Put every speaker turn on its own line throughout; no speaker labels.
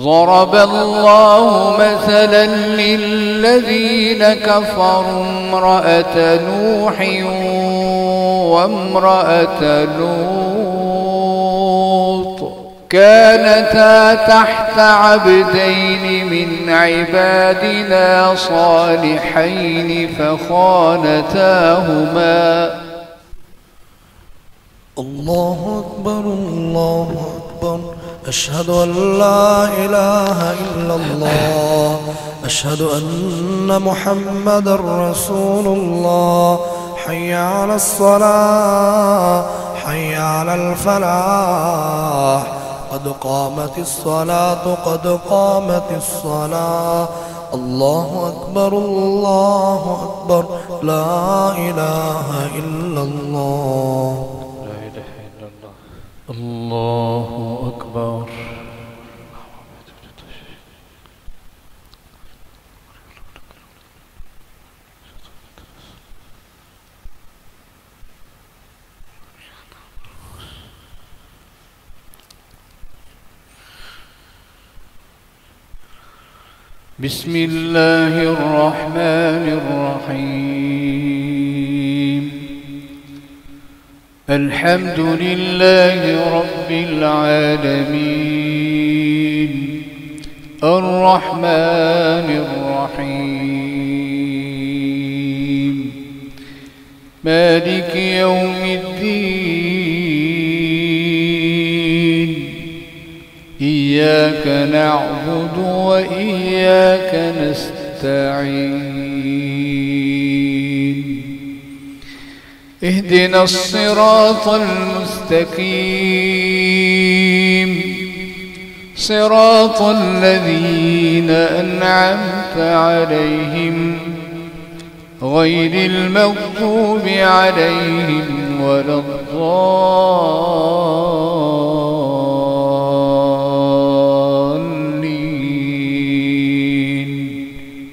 ضرب الله مثلا للذين كفروا امرأة نوح وامرأة لوط كانتا تحت عبدين من عبادنا صالحين فخانتاهما.
الله أكبر الله أكبر. أشهد أن لا إله إلا الله. أشهد أن محمد رسول الله. حي على الصلاة حي على الفلاح. قد قامت الصلاة قد قامت الصلاة. الله أكبر الله أكبر. لا إله إلا الله.
الله أكبر. بسم الله الرحمن الرحيم. الحمد لله رب العالمين الرحمن الرحيم مالك يوم الدين. إياك نعبد وإياك نستعين. اهدنا الصراط المستقيم صراط الذين أنعمت عليهم غير المغضوب عليهم ولا الضالين.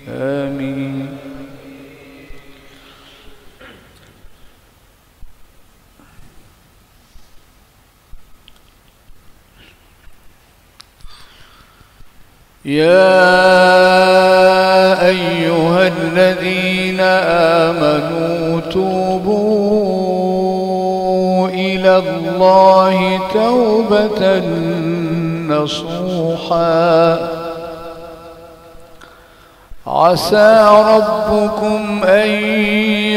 آمين. يا أيها الذين آمنوا توبوا إلى الله توبة نصوحا عسى ربكم أن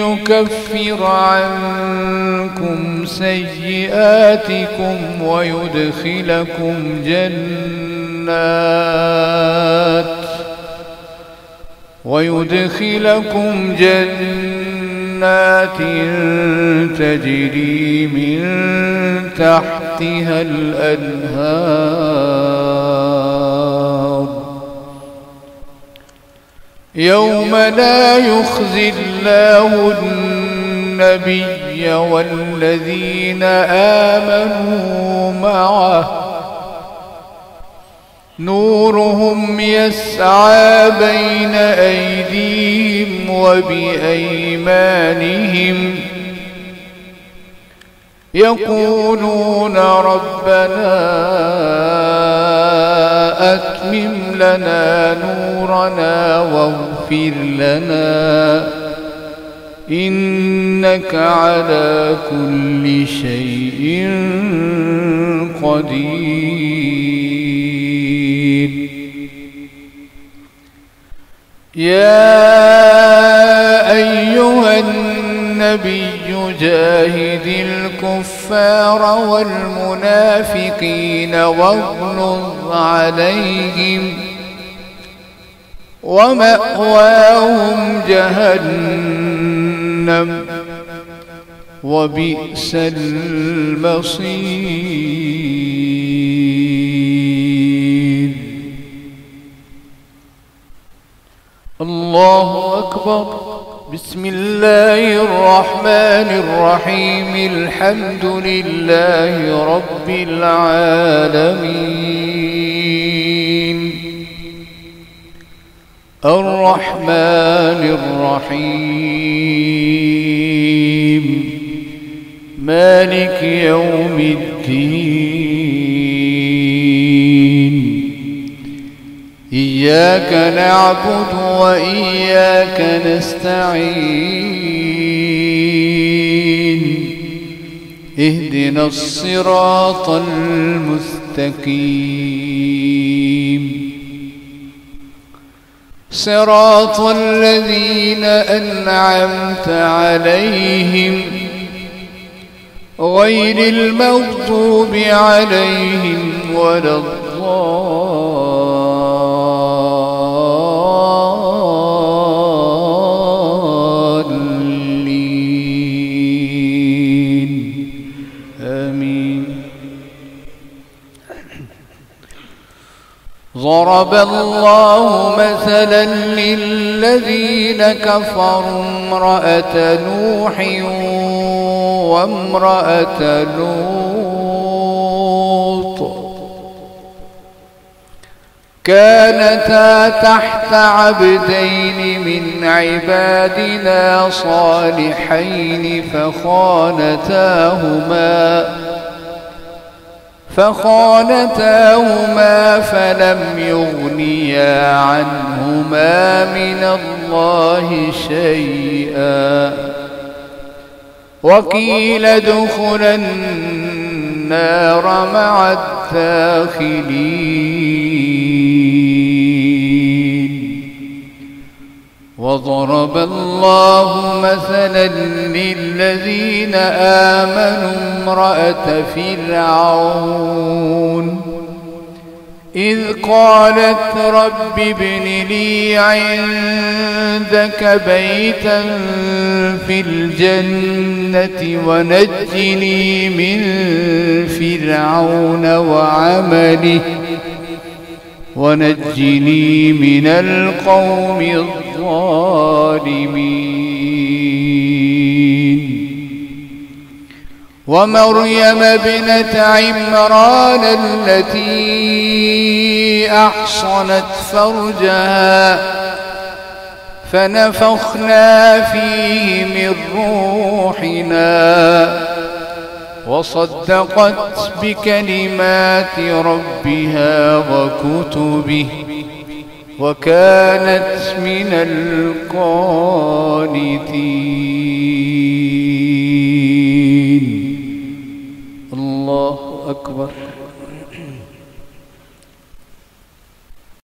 يكفر عنكم سيئاتكم ويدخلكم جنات تجري من تحتها الأنهار يوم لا يخزي الله النبي والذين آمنوا معه نورهم يسعى بين أيديهم وبأيمانهم يقولون ربنا أتمم لنا نورنا واغفر لنا إنك على كل شيء قدير. يا أيها النبي جاهد الكفار والمنافقين واغلظ عليهم ومأواهم جهنم وبئس المصير. الله أكبر. بسم الله الرحمن الرحيم. الحمد لله رب العالمين الرحمن الرحيم مالك يوم الدين. إياك نعبد وإياك نستعين اهدنا الصراط المستقيم صراط الذين أنعمت عليهم غير المغضوب عليهم ولا الضالين آمين. ضرب الله مثلا للذين كفروا امرأة نوح وامرأة لوط كانتا تحت عبدين من عبادنا صالحين فخانتاهما فلم يغنيا عنهما من الله شيئا وقيل ادخلا النار مع الداخلين. وضرب الله مثلا للذين آمنوا امرأة فرعون إذ قالت رب ابن لي عندك بيتا في الجنة ونجني من فرعون وعمله ونجني من القوم الظالمين. ومريم ابنة عمران التي أحصنت فرجها فنفخنا فيه من روحنا وصدقت بكلمات ربها وكتبه وكانت من القانتين. الله أكبر.